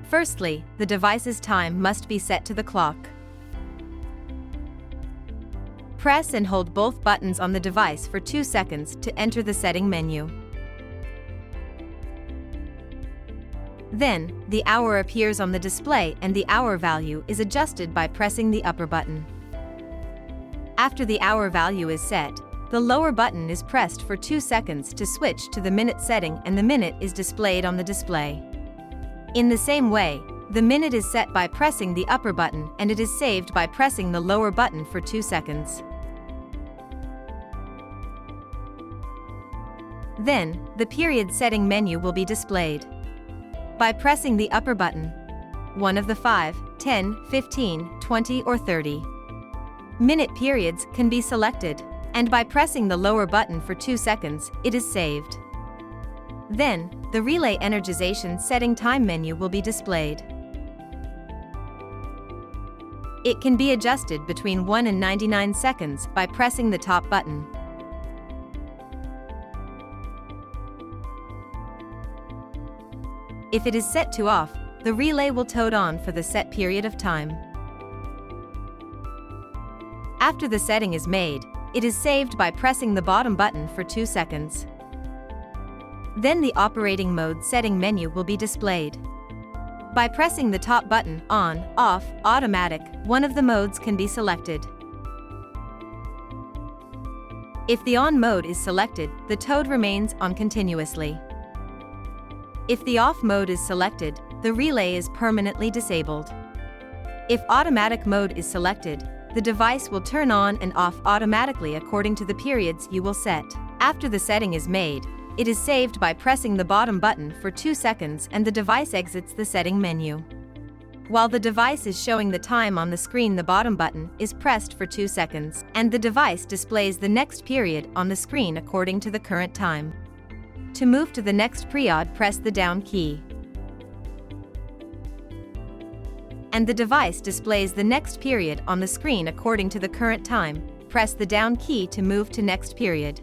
Firstly, the device's time must be set to the clock. Press and hold both buttons on the device for 2 seconds to enter the setting menu. Then, the hour appears on the display and the hour value is adjusted by pressing the upper button. After the hour value is set, the lower button is pressed for 2 seconds to switch to the minute setting and the minute is displayed on the display. In the same way, the minute is set by pressing the upper button and it is saved by pressing the lower button for 2 seconds. Then, the period setting menu will be displayed. By pressing the upper button, one of the 5, 10, 15, 20 or 30 minute periods can be selected, and by pressing the lower button for 2 seconds, it is saved. Then, the relay energization setting time menu will be displayed. It can be adjusted between 1 and 99 seconds by pressing the top button. If it is set to off, the relay will toad on for the set period of time. After the setting is made, it is saved by pressing the bottom button for 2 seconds. Then the operating mode setting menu will be displayed. By pressing the top button, on, off, automatic, one of the modes can be selected. If the on mode is selected, the toad remains on continuously. If the off mode is selected, the relay is permanently disabled. If automatic mode is selected, the device will turn on and off automatically according to the periods you will set. After the setting is made, it is saved by pressing the bottom button for 2 seconds and the device exits the setting menu. While the device is showing the time on the screen, the bottom button is pressed for 2 seconds, and the device displays the next period on the screen according to the current time. To move to the next period, press the down key. And the device displays the next period on the screen according to the current time. Press the down key to move to next period.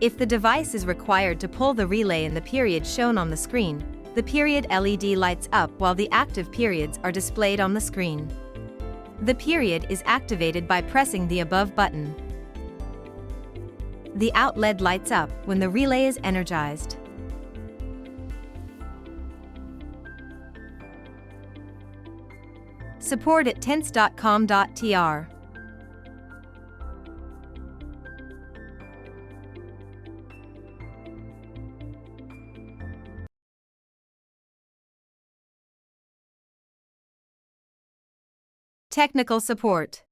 If the device is required to pull the relay in the period shown on the screen, the period LED lights up while the active periods are displayed on the screen. The period is activated by pressing the above button. The out LED lights up when the relay is energized. Support at tense.com.tr. Technical support.